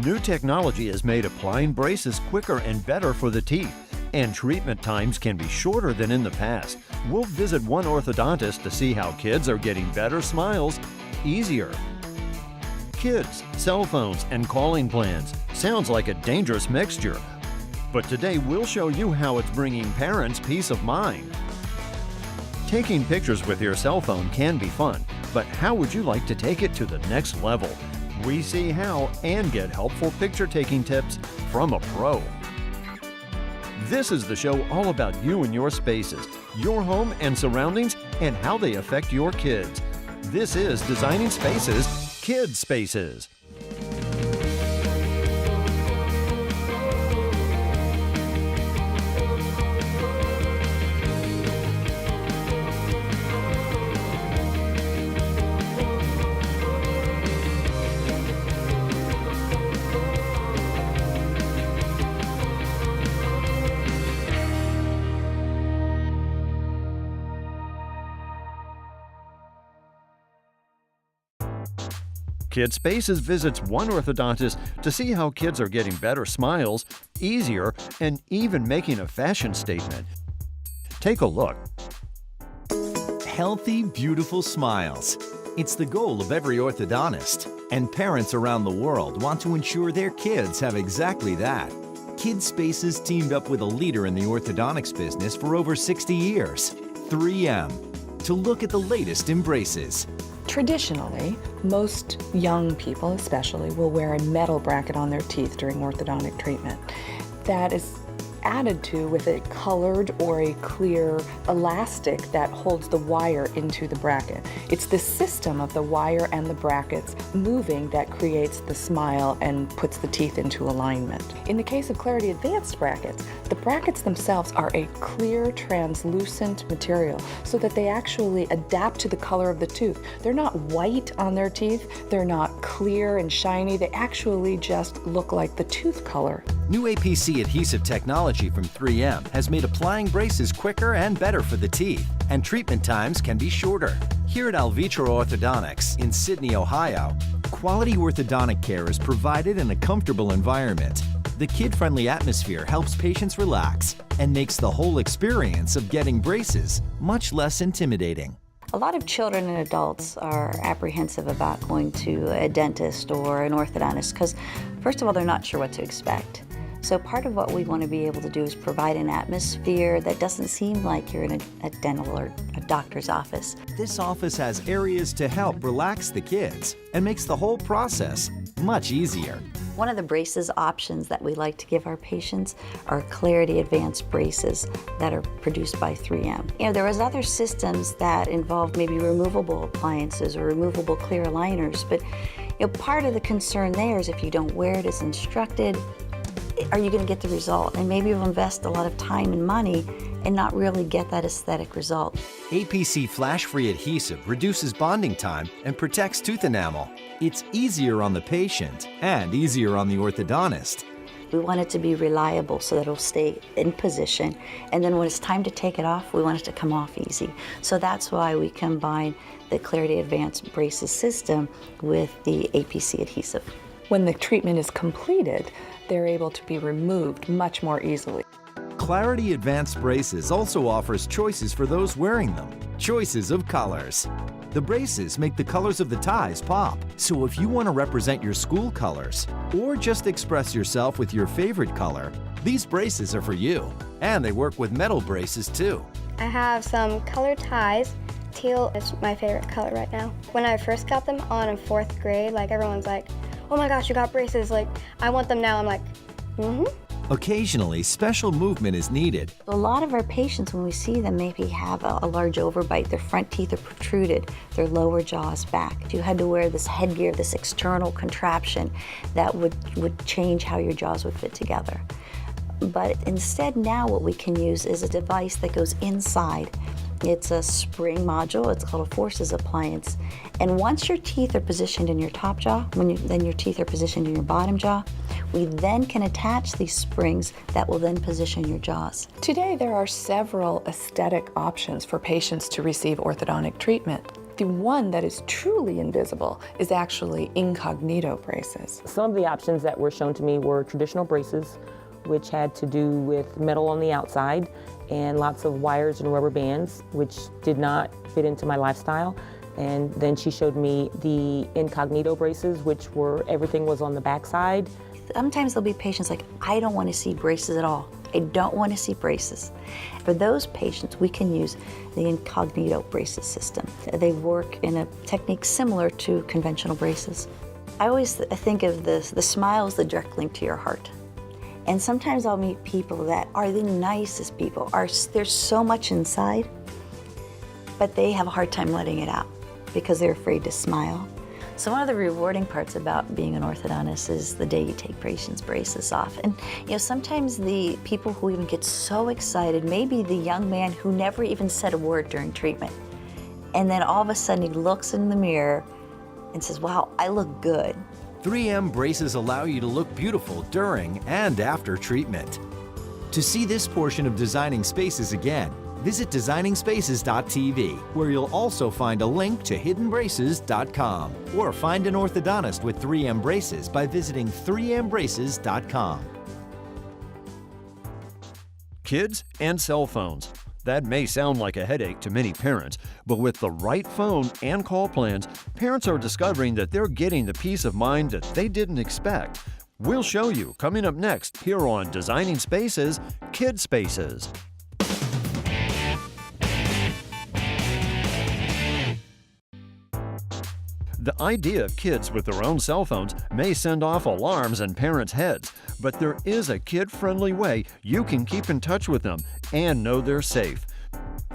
New technology has made applying braces quicker and better for the teeth, and treatment times can be shorter than in the past. We'll visit one orthodontist to see how kids are getting better smiles easier. Kids, cell phones, and calling plans. Sounds like a dangerous mixture. But today we'll show you how it's bringing parents peace of mind. Taking pictures with your cell phone can be fun, but how would you like to take it to the next level? We see how and get helpful picture-taking tips from a pro. This is the show all about you and your spaces, your home and surroundings, and how they affect your kids. This is Designing Spaces, Kids Spaces. Kids Spaces visits one orthodontist to see how kids are getting better smiles, easier, and even making a fashion statement. Take a look. Healthy, beautiful smiles. It's the goal of every orthodontist, and parents around the world want to ensure their kids have exactly that. Kids Spaces teamed up with a leader in the orthodontics business for over 60 years, 3M, to look at the latest in braces. Traditionally, most young people especially will wear a metal bracket on their teeth during orthodontic treatment. That is added to with a colored or a clear elastic that holds the wire into the bracket. It's the system of the wire and the brackets moving that creates the smile and puts the teeth into alignment. In the case of Clarity Advanced brackets, the brackets themselves are a clear, translucent material so that they actually adapt to the color of the tooth. They're not white on their teeth, they're not clear and shiny, they actually just look like the tooth color. New APC adhesive technology from 3M has made applying braces quicker and better for the teeth, and treatment times can be shorter. Here at Alvitra Orthodontics in Sydney, Ohio, quality orthodontic care is provided in a comfortable environment. The kid-friendly atmosphere helps patients relax and makes the whole experience of getting braces much less intimidating. A lot of children and adults are apprehensive about going to a dentist or an orthodontist because, first of all, they're not sure what to expect. So part of what we want to be able to do is provide an atmosphere that doesn't seem like you're in a dental or a doctor's office. This office has areas to help relax the kids and makes the whole process much easier. One of the braces options that we like to give our patients are Clarity Advanced braces that are produced by 3M. You know, there was other systems that involved maybe removable appliances or removable clear aligners, but part of the concern there is if you don't wear it as instructed, are you going to get the result? And maybe you'll invest a lot of time and money and not really get that aesthetic result. APC flash-free adhesive reduces bonding time and protects tooth enamel. It's easier on the patient and easier on the orthodontist. We want it to be reliable so that it'll stay in position. And then when it's time to take it off, we want it to come off easy. So that's why we combine the Clarity Advanced braces system with the APC adhesive. When the treatment is completed, they're able to be removed much more easily. Clarity Advanced braces also offers choices for those wearing them. Choices of colors. The braces make the colors of the ties pop. So if you want to represent your school colors or just express yourself with your favorite color, these braces are for you. And they work with metal braces too. I have some colored ties. Teal is my favorite color right now. When I first got them on in 4th grade, everyone's like, oh my gosh, you got braces, I want them now. I'm like, Occasionally, special movement is needed. A lot of our patients, when we see them, maybe have a large overbite. Their front teeth are protruded, their lower jaw is back. If you had to wear this headgear, this external contraption, that would change how your jaws would fit together. But instead now what we can use is a device that goes inside. It's a spring module, it's called a Forces appliance. And once your teeth are positioned in your top jaw, then your teeth are positioned in your bottom jaw, we then can attach these springs that will then position your jaws. Today there are several aesthetic options for patients to receive orthodontic treatment. The one that is truly invisible is actually incognito braces. Some of the options that were shown to me were traditional braces, which had to do with metal on the outside and lots of wires and rubber bands, which did not fit into my lifestyle. And then she showed me the incognito braces, which were everything was on the backside. Sometimes there'll be patients like, I don't want to see braces at all. I don't want to see braces. For those patients, we can use the incognito braces system. They work in a technique similar to conventional braces. I always think of the smile as the direct link to your heart. And sometimes I'll meet people that are the nicest people. There's so much inside, but they have a hard time letting it out because they're afraid to smile. So one of the rewarding parts about being an orthodontist is the day you take patients' braces off. And sometimes the people who even get so excited, maybe the young man who never even said a word during treatment, and then all of a sudden he looks in the mirror and says, wow, I look good. 3M braces allow you to look beautiful during and after treatment. To see this portion of Designing Spaces again, visit designingspaces.tv, where you'll also find a link to hiddenbraces.com, or find an orthodontist with 3M braces by visiting 3mbraces.com. Kids and cell phones. That may sound like a headache to many parents, but with the right phone and call plans, parents are discovering that they're getting the peace of mind that they didn't expect. We'll show you coming up next here on Designing Spaces, Kid Spaces. The idea of kids with their own cell phones may send off alarms in parents' heads, but there is a kid-friendly way you can keep in touch with them and know they're safe.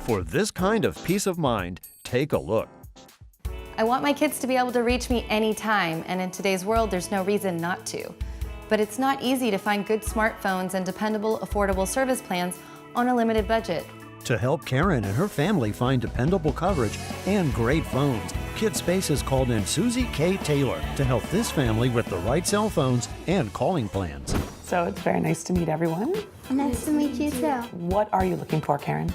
For this kind of peace of mind, take a look. I want my kids to be able to reach me anytime, and in today's world, there's no reason not to. But it's not easy to find good smartphones and dependable, affordable service plans on a limited budget. To help Karen and her family find dependable coverage and great phones, Kid Spaces called in Susie K. Taylor to help this family with the right cell phones and calling plans. So it's very nice to meet everyone. Nice to meet you too. What are you looking for, Karen?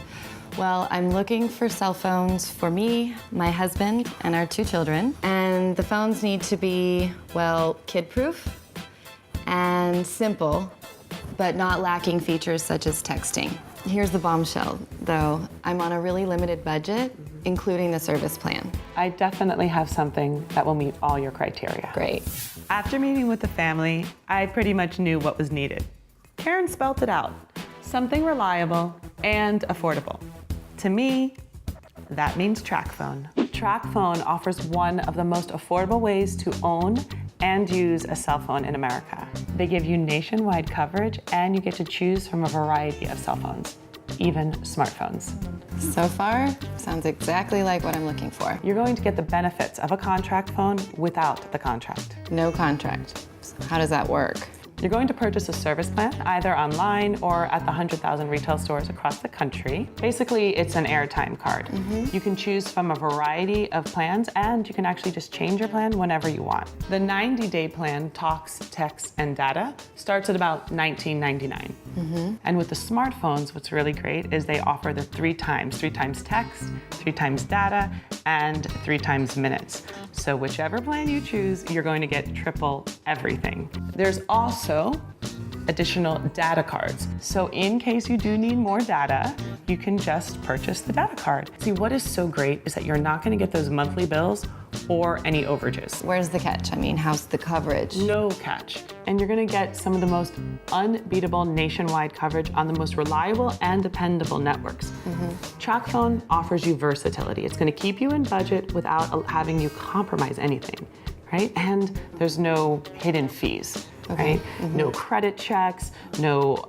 Well, I'm looking for cell phones for me, my husband, and our 2 children. And the phones need to be, well, kid-proof and simple, but not lacking features such as texting. Here's the bombshell, though. I'm on a really limited budget, including the service plan. I definitely have something that will meet all your criteria. Great. After meeting with the family, I pretty much knew what was needed. Karen spelt it out. Something reliable and affordable. To me, that means TracFone. TracFone offers one of the most affordable ways to own and use a cell phone in America. They give you nationwide coverage, and you get to choose from a variety of cell phones, even smartphones. So far, sounds exactly like what I'm looking for. You're going to get the benefits of a contract phone without the contract. No contract. How does that work? You're going to purchase a service plan either online or at the 100,000 retail stores across the country. Basically, it's an airtime card. You can choose from a variety of plans, and you can actually just change your plan whenever you want. The 90-day plan, talks, texts, and data, starts at about $19.99. And with the smartphones, what's really great is they offer the 3 times text, 3 times data, and 3 times minutes. So whichever plan you choose, you're going to get triple everything. There's also additional data cards. So in case you do need more data, you can just purchase the data card. See, what is so great is that you're not going to get those monthly bills or any overages. Where's the catch? I mean, how's the coverage? No catch. And you're going to get some of the most unbeatable nationwide coverage on the most reliable and dependable networks. TracFone offers you versatility. It's going to keep you in budget without having you compromise anything, right? And there's no hidden fees. Right? No credit checks, no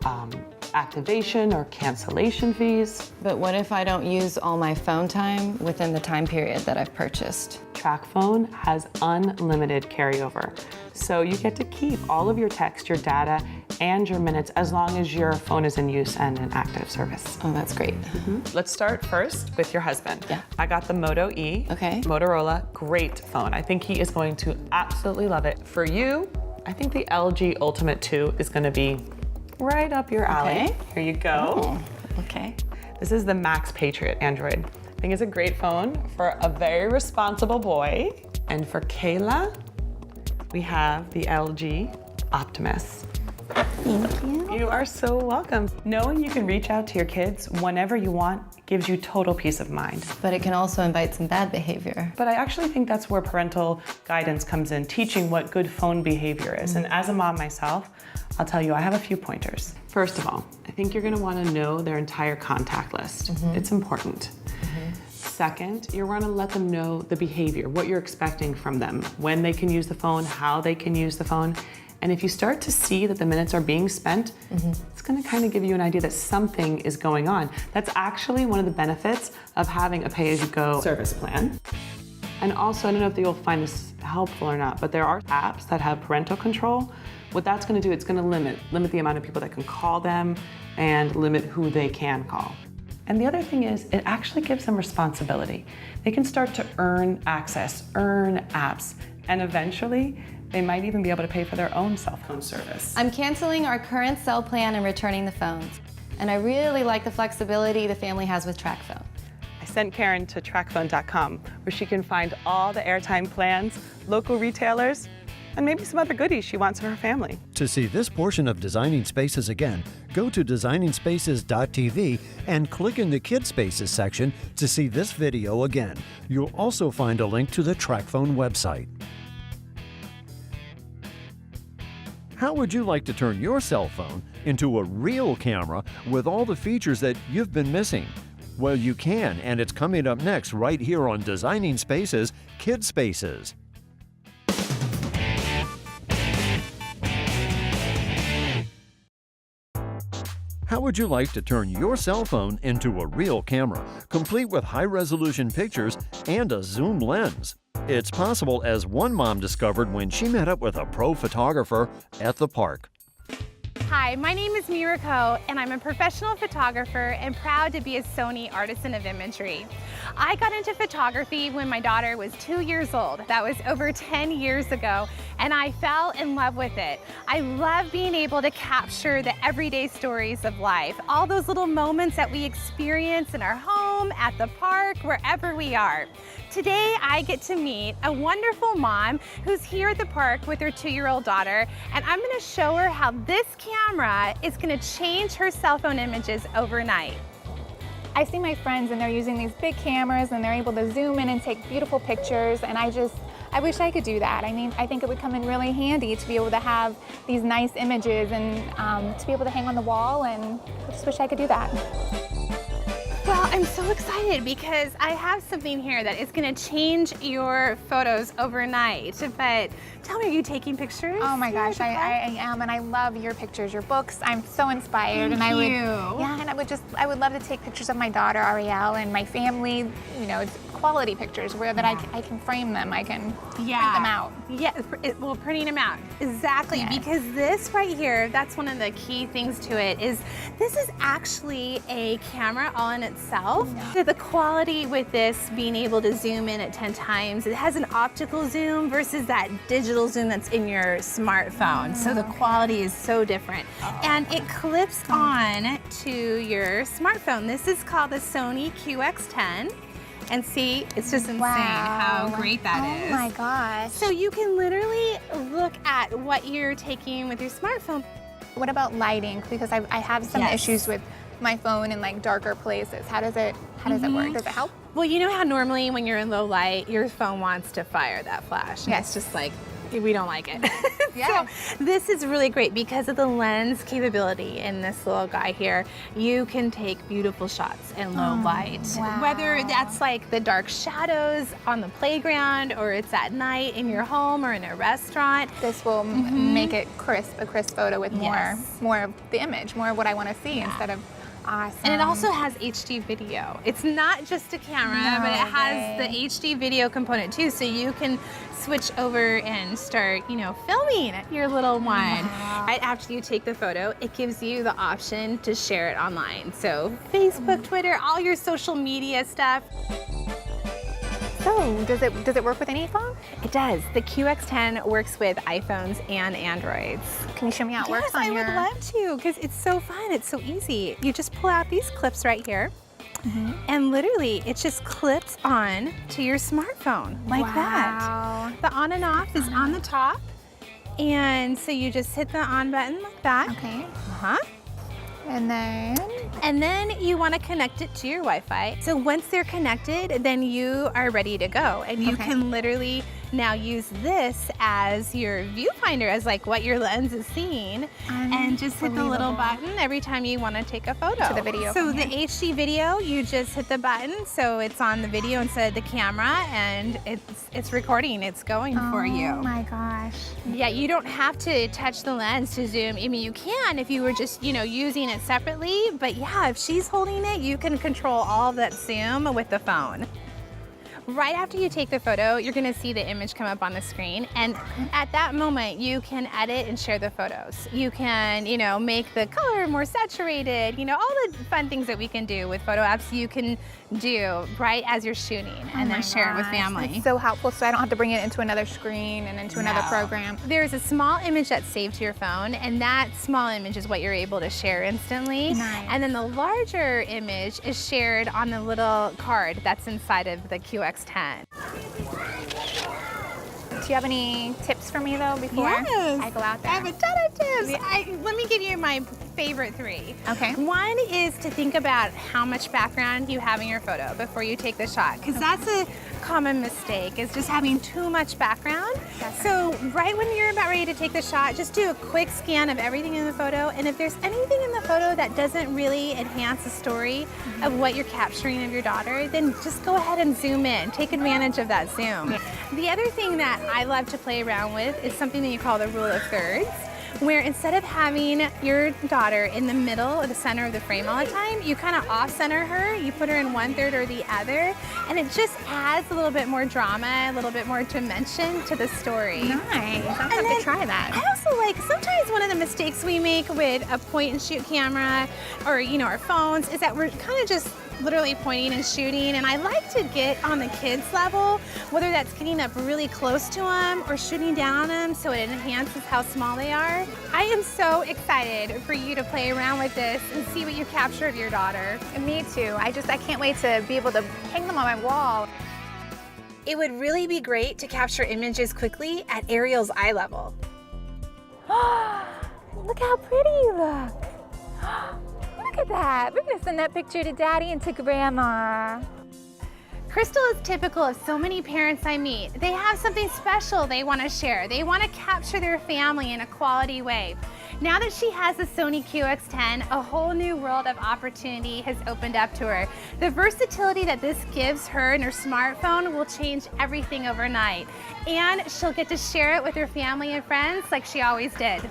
activation or cancellation fees. But what if I don't use all my phone time within the time period that I've purchased? TracFone has unlimited carryover. So you get to keep all of your text, your data, and your minutes as long as your phone is in use and in active service. Oh, that's great. Let's start first with your husband. Yeah. I got the Moto E. Okay. Motorola, great phone. I think he is going to absolutely love it. For you, I think the LG Ultimate 2 is going to be right up your alley. Okay. Here you go. Oh, okay. This is the Max Patriot Android. I think it's a great phone for a very responsible boy. And for Kayla, we have the LG Optimus. Thank you. You are so welcome. Knowing you can reach out to your kids whenever you want gives you total peace of mind. But it can also invite some bad behavior. But I actually think that's where parental guidance comes in, teaching what good phone behavior is. And as a mom myself, I'll tell you, I have a few pointers. First of all, I think you're gonna wanna know their entire contact list. It's important. Second, you're gonna let them know the behavior, what you're expecting from them, when they can use the phone, how they can use the phone. And if you start to see that the minutes are being spent, it's gonna kind of give you an idea that something is going on. That's actually one of the benefits of having a pay-as-you-go service plan. And also, I don't know if you'll find this helpful or not, but there are apps that have parental control. What that's gonna do, it's gonna limit the amount of people that can call them and limit who they can call. And the other thing is, it actually gives them responsibility. They can start to earn access, earn apps, and eventually, they might even be able to pay for their own cell phone service. I'm canceling our current cell plan and returning the phones. And I really like the flexibility the family has with TrackPhone. I sent Karen to trackphone.com, where she can find all the airtime plans, local retailers, and maybe some other goodies she wants for her family. To see this portion of Designing Spaces again, go to designingspaces.tv and click in the Kids Spaces section to see this video again. You'll also find a link to the TrackPhone website. How would you like to turn your cell phone into a real camera with all the features that you've been missing? Well, you can, and it's coming up next right here on Designing Spaces, Kids Spaces. How would you like to turn your cell phone into a real camera, complete with high-resolution pictures and a zoom lens? It's possible, as one mom discovered when she met up with a pro photographer at the park. Hi, my name is Mirako, and I'm a professional photographer and proud to be a Sony Artisan of Imagery. I got into photography when my daughter was 2 years old. That was over 10 years ago, and I fell in love with it. I love being able to capture the everyday stories of life, all those little moments that we experience in our home, at the park, wherever we are. Today, I get to meet a wonderful mom who's here at the park with her 2-year-old daughter, and I'm gonna show her how this camera is gonna change her cell phone images overnight. I see my friends and they're using these big cameras and they're able to zoom in and take beautiful pictures, and I wish I could do that. I mean, I think it would come in really handy to be able to have these nice images and to be able to hang on the wall, and I just wish I could do that. Well, I'm so excited because I have something here that is going to change your photos overnight. But tell me, are you taking pictures? Oh my gosh, I am, and I love your pictures, your books. I'm so inspired. Thank and you. Yeah, and I would love to take pictures of my daughter Ariel and my family. You know, it's quality pictures where that I can frame them, I can print them out. Yeah, well, printing them out, exactly. Yes. Because this right here, that's one of the key things to it. Is this is actually a camera all in itself. Yeah. The quality with this being able to zoom in at 10 times, it has an optical zoom versus that digital zoom that's in your smartphone. So the quality is so different. And it clips on to your smartphone. This is called the Sony QX10. And see, it's just insane how great that is. Oh my gosh. So you can literally look at what you're taking with your smartphone. What about lighting? Because I have some issues with my phone in like darker places. How does it work? Does it help? Well, you know how normally when you're in low light, your phone wants to fire that flash. And it's just like, we don't like it. Yeah. So this is really great because of the lens capability in this little guy here. You can take beautiful shots in low light. Wow. Whether that's like the dark shadows on the playground, or it's at night in your home or in a restaurant. This will make it a crisp photo with more of the image, more of what I want to see instead of awesome. And it also has HD video. It's not just a camera, but it has the HD video component too, so you can switch over and start, filming your little one. Right after you take the photo, it gives you the option to share it online. So Facebook, Twitter, all your social media stuff. So, does it work with any phone? It does. The QX10 works with iPhones and Androids. Can you show me how it works on I would love to, because it's so fun. It's so easy. You just pull out these clips right here, And literally it just clips on to your smartphone like that. The on and off is on the top. And so you just hit the on button like that. Okay. And then you want to connect it to your Wi-Fi. So once they're connected, then you are ready to go. And you can literally now use this as your viewfinder, as like what your lens is seeing, and just hit the little button every time you want to take a photo. To the video. So the HD video, you just hit the button, so it's on the video instead of the camera, and it's recording, it's going for you. Oh my gosh. Yeah, you don't have to touch the lens to zoom. I mean, you can if you were just, using it separately, but yeah, if she's holding it, you can control all of that zoom with the phone. Right after you take the photo, you're gonna see the image come up on the screen, and at that moment, you can edit and share the photos. You can, make the color more saturated, all the fun things that we can do with photo apps you can do right as you're shooting, and then share it with family. It's so helpful, so I don't have to bring it into another screen and into another program. There's a small image that's saved to your phone, and that small image is what you're able to share instantly. Nice. And then the larger image is shared on the little card that's inside of the QX10. Do you have any tips for me though before I go out there? I have a ton of tips. Let me give you my favorite 3. Okay. One is to think about how much background you have in your photo before you take the shot, because that's a common mistake, is just having too much background. So right when you're about ready to take the shot, just do a quick scan of everything in the photo, and if there's anything in the photo that doesn't really enhance the story of what you're capturing of your daughter, then just go ahead and zoom in. Take advantage of that zoom. The other thing that I love to play around with is something that you call the rule of thirds, where instead of having your daughter in the middle or the center of the frame all the time, you kind of off-center her, you put her in 1/3 or the other, and it just adds a little bit more drama, a little bit more dimension to the story. Nice, I'll have to try that. I also like, sometimes one of the mistakes we make with a point-and-shoot camera or, our phones is that we're kind of just literally pointing and shooting, and I like to get on the kids level, whether that's getting up really close to them or shooting down on them so it enhances how small they are. I am so excited for you to play around with this and see what you capture of your daughter. Me too. I can't wait to be able to hang them on my wall. It would really be great to capture images quickly at Ariel's eye level. Look how pretty you look. Look at that. We're gonna send that picture to Daddy and to Grandma. Crystal is typical of so many parents I meet. They have something special they want to share. They want to capture their family in a quality way. Now that she has the Sony QX10, a whole new world of opportunity has opened up to her. The versatility that this gives her and her smartphone will change everything overnight. And she'll get to share it with her family and friends like she always did.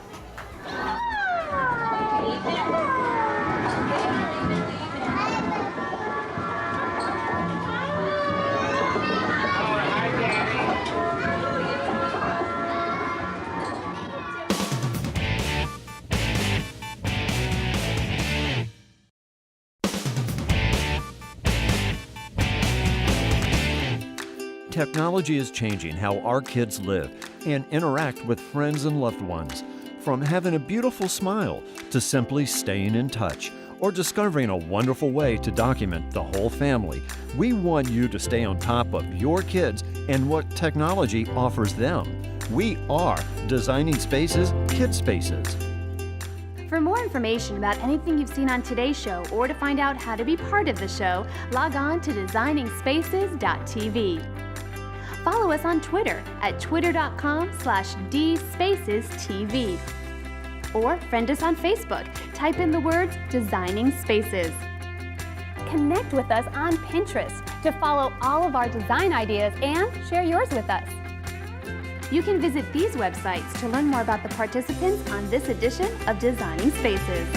Technology is changing how our kids live and interact with friends and loved ones. From having a beautiful smile to simply staying in touch or discovering a wonderful way to document the whole family, we want you to stay on top of your kids and what technology offers them. We are Designing Spaces, Kid Spaces. For more information about anything you've seen on today's show or to find out how to be part of the show, log on to designingspaces.tv. Follow us on Twitter at twitter.com/dspacestv. Or friend us on Facebook. Type in the words Designing Spaces. Connect with us on Pinterest to follow all of our design ideas and share yours with us. You can visit these websites to learn more about the participants on this edition of Designing Spaces.